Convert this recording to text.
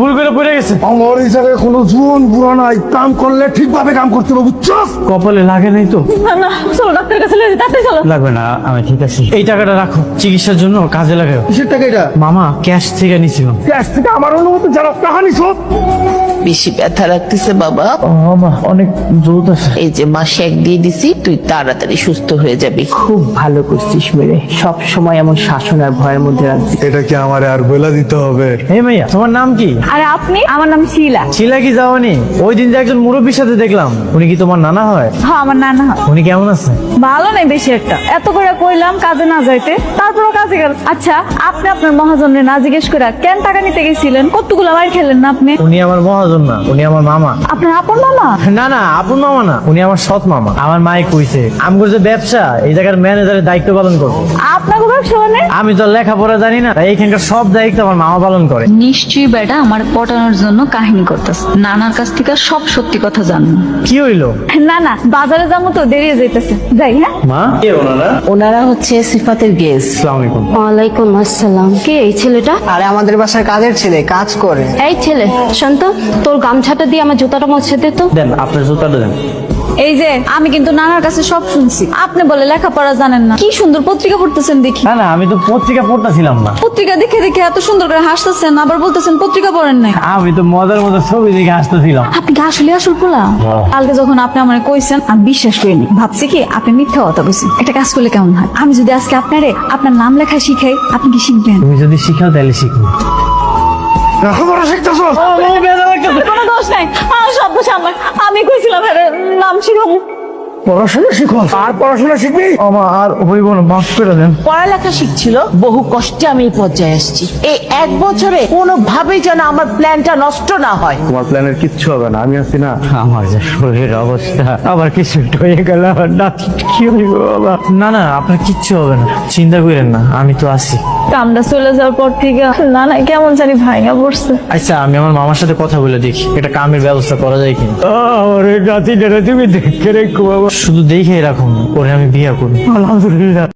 ভুল করে পড়ে গেছে। আমার এই জায়গায় কোনো জুন বুড়া নাই, কাম করলে ঠিকভাবে কাম করতে হবে, বুঝছো? কপালে লাগে নাই তো? না না, চলো ডাক্তারের কাছে নিয়ে যাই, তাড়াতাড়ি চলো। লাগবে না, আমি ঠিক আছি। এই টাকাটা রাখো, চিকিৎসার জন্য কাজে লাগাও। কিসের টাকা এটা? মামা ক্যাশ থেকে নিছিলাম। ক্যাশ থেকে আমার অনুমতি যারা কাহানি সব। বেশি ব্যথা লাগতেছে বাবা? মামা অনেক জোর আছে। এই যে মাসে এক দিয়ে দিছি, তুই তাড়াতাড়ি সুস্থ হয়ে যাবি। খুব ভালো করছিস মেরে, সব সময় এমন শাসন আর ভয়ের মধ্যে রাখছিস। এটা কি আমার আর বলে দিতে হবে? এই মাইয়া, তোমার নাম কি? আরে আপনি? আমার নাম শিলা। ছিলা কি যাওয়ানি? ওই দিন যে একজন মুরব্বীর সাথে দেখলাম, উনি কি তোমার নানা হয়? হ্যাঁ, আমার নানা হয়। উনি কেমন আছে? ভালো নাই বেশি একটা, এত করে কইলাম কাজে না যাইতে, তারপরও কাজে গেল। আচ্ছা, আপনি আপনার মহাজনের না জিজ্ঞেস করে কেন টাকা নিতে গেছিলেন? কতগুলো মার খেলেন না আপনি? উনি আমার মহাজন না, উনি আমার মামা। আপনার আপন মামা? না না, আপন মামা না, উনি আমার সৎ মামা। আমার মায়ে কইছে আমগো যে ব্যবসা, এই জায়গার ম্যানেজারের দায়িত্ব পালন করবো। আপনাকে ব্যবসা মানে? আমি তো লেখাপড়া জানি না, তাই এইখানকার সব দায়িত্ব আমার মামা পালন করে। নিশ্চয়ই বেটা আমার পটানোর জন্য কাহিনী করতেছ। নানার কাছ থেকে সব সত্যি কথা জানবো। কি হইলো? না না, বাজারে যাবো তো, দেরি হয়ে যাইতেছে, যাই। হ্যাঁ, মা কে ওনারা? ওনারা হচ্ছে সিফাতের গেস্ট। আসসালামু আলাইকুম। ওয়ালাইকুম আসসালাম। কে এই ছেলেটা? আরে আমাদের বাসার কাজের ছেলে, কাজ করে। এই ছেলে শোন তো, তোর গামছাটা দিয়ে আমার জুতাটা মুছে দে তো। দেন আপনার জুতাটা দেন। এই যে আমি কিন্তু নানার কাছে সব শুনছি, আপনি বলে লেখাপড়া জানেন না। কি সুন্দর পত্রিকা পড়তেছেন দেখি। না না, আমি তো পত্রিকা পড়তেছিলাম না। পত্রিকা দেখে দেখে এত সুন্দর করে হাসতেছেন, আবার বলতেছেন পত্রিকা পড়েন নাই। আমি তো মজার মজার ছবি দেখে আসতেছিলাম। আপনি কি আসলে আসল পোলা? কালকে যখন আপনি আমার কইছেন, আমি বিশ্বাস করিনি, ভাবছি কি আপনি মিথ্যা কথা বলছেন। একটা কাজ করলে কেমন হয়, আমি যদি আজকে আপনারে আপনার নাম লেখা শিখাই, আপনি কি শিখবেন? তুমি যদি শিখাও তাহলে শিখবো। লেখাপড়া শিখতেছ? কোনো দোষ নাই, সব দোষ আমার। আমি কইছিলাম নাম শিখাবো। পড়াশোনা শিখো আর পড়াশোনা শিখবি? আমার আর হইব না, মাফ করে দেন। পড়ালেখা শিখছিল, বহু কষ্টে আমি এই পর্যায়ে আসছি। এই 1 বছরে কোনোভাবেই যেন আমার প্ল্যানটা নষ্ট না হয়। তোমার প্ল্যানের কিচ্ছু হবে না, আমি আছি না। আমার যে শরীরের অবস্থা, আবার কিছু একটা হয়ে গেল, আমার নাতি কি হইব বাবা? না না, আপনার কিচ্ছু হবে না, চিন্তা করেন না, আমি তো আছি। কামটা চলে যাওয়ার পর থেকে না না কেমন জানি ভাঙা পড়ছে। আচ্ছা, আমি আমার মামার সাথে কথা বলে দেখি এটা কামের ব্যবস্থা করা যায় কিনা। আমার এই নাতিটা তুমি দেখে রেখো বাবা, শুধু দেখে রাখুন, পরে আমি বিয়ে করবো। আলহামদুলিল্লাহ।